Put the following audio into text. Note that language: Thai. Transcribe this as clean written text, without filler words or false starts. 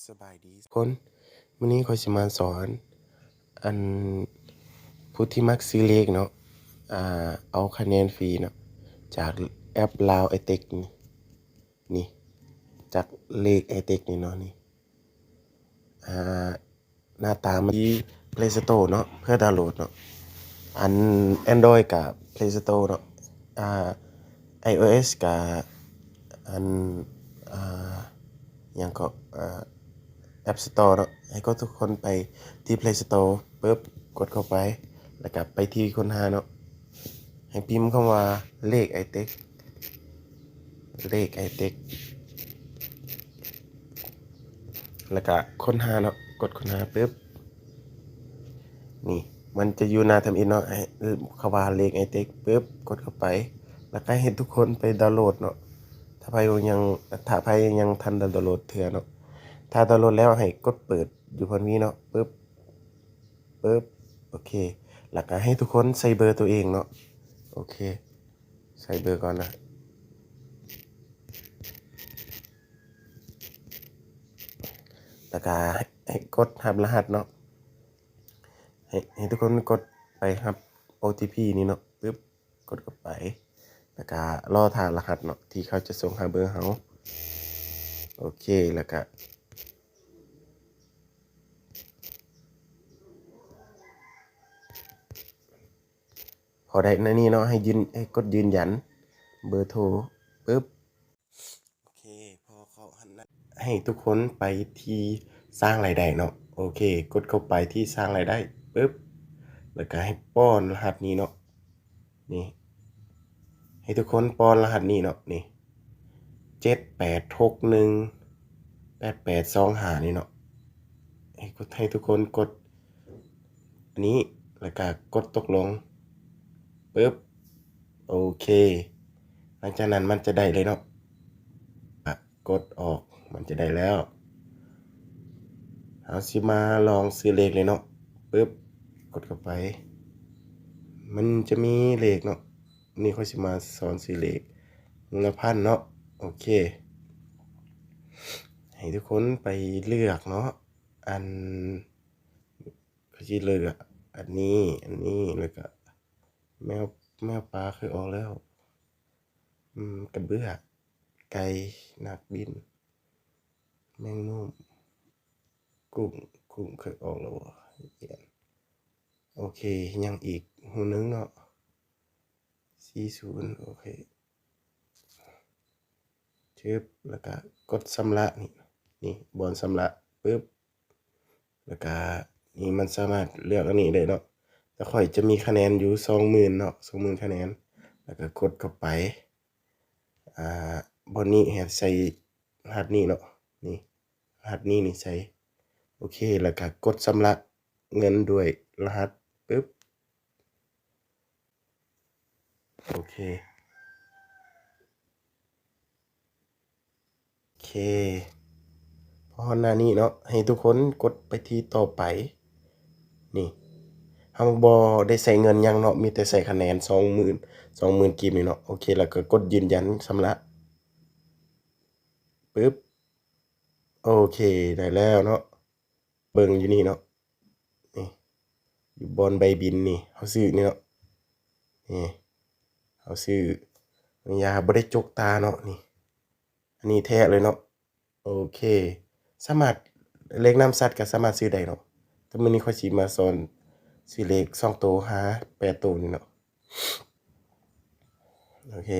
สบายดีคนวันนี้ข้อยสิมาสอนอันผู้ที่มักซื้อเลขเนาะเอาคะแนนฟรีเนาะจากแอป Lao iTech นี่จากเลข iTech นี่เนาะนี่หน้าตามันที่ Play Store เนาะเพื่อดาวน์โหลดเนาะอัน Android กับ Play Store เนาะiOS กับอันหยังก็App Store เนาะให้ทุกคนไปที่ Play Store ปึ๊บกดเข้าไปแล้วก็ไปที่ค้นหาเนาะให้พิมพ์คำว่าเลข iTech แล้วก็ค้นหาเนาะกดค้นหาปึ๊บนี่มันจะอยู่หน้าทำอินเนาะให้คำว่าเลข iTech ปึ๊บกดเข้าไปแล้วก็ให้ทุกคนไปดาวน์โหลดเนาะถ้าใครยังทันดาวน์โหลดเถื่อเนาะถ้าดาวน์โหลดแล้วให้กดเปิดอยู่บนนี้เนาะปึ๊บโอเคแล้วก็ให้ทุกคนใส่เบอร์ตัวเองเนาะโอเคใส่เบอร์ก่อนนะแล้วก็ให้กดรับรหัสเนาะให้ทุกคนกดไปครับ OTP นี่เนาะปึ๊บกดเข้าไปแล้วก็รอถ่ายรหัสเนาะที่เขาจะส่งหาเบอร์เฮาโอเคแล้วก็พอได้ในนี้เนาะให้กดยืนยันเบอร์โทรปึ๊บโอเคพอเขาหันให้ทุกคนไปที่สร้างรายได้เนาะโอเคกดเข้าไปที่สร้างรายได้ปึ๊บแล้วก็ให้ป้อนรหัสนี้เนาะนี่ให้ทุกคนป้อนรหัสนี้เนาะนี่78618825นี่เนาะให้ทุกคนกดอันนี้แล้วก็กดตกลงปึ๊บโอเคหลังจากนั้นมันจะได้เลยเนาะกดออกมันจะได้แล้วเอาสิมาลองซื้อเลขเลยเนาะปึ๊บกดเข้าไปมันจะมีเลขเนาะนี่เขาสิมาสอนซื้อเลข1,000เนาะโอเคให้ทุกคนไปเลือกเนาะอันเขาสิเลือกอันนี้แล้วก็แมวปลาเคยออกแล้วกระเบื้อไก่นักบินแมงมุมกุ้งเคยออกแล้วโอเคยังอีกหูนึงเนาะ40โอเคชึบแล้วก็กดชำระนี่บอนชำระปึ๊บแล้วก็นี่มันสามารถเลือกอันนี้ได้เนาะแต่ค่อยจะมีคะแนนอยู่ 20,000 เนาะ 20,000 คะแนนแล้วก็กดเข้าไปบนนี้ให้ใส่รหัสนี้เนาะนี่รหัสนี้ใส่โอเคแล้วก็กดชำระเงินด้วยรหัสปึ๊บโอเคพอหน้านี้เนาะให้ทุกคนกดไปที่ต่อไปนี่เฮาบ่ได้ใส่เงินหยังเนาะมีแต่ใส่คะแนน 20,000กีบนี่เนาะโอเคแล้วก็กดยืนยันชำระปึ๊บโอเคได้แล้วเนาะเบิ่งอยู่นี่เนาะนี่อยู่บนใบบินนี่เฮาซื้อนี่เนาะนี่เฮาซื้อยาบ่ได้จกตาเนาะนี่อันนี้แท้เลยเนาะโอเคสามารถเลขนำสัตว์ก็สามารถซื้อได้เนาะแต่มื้อนี้ข้อยสิมาสอนซื้อเลข2ตัวหา8ตัวนี่เนาะโอเค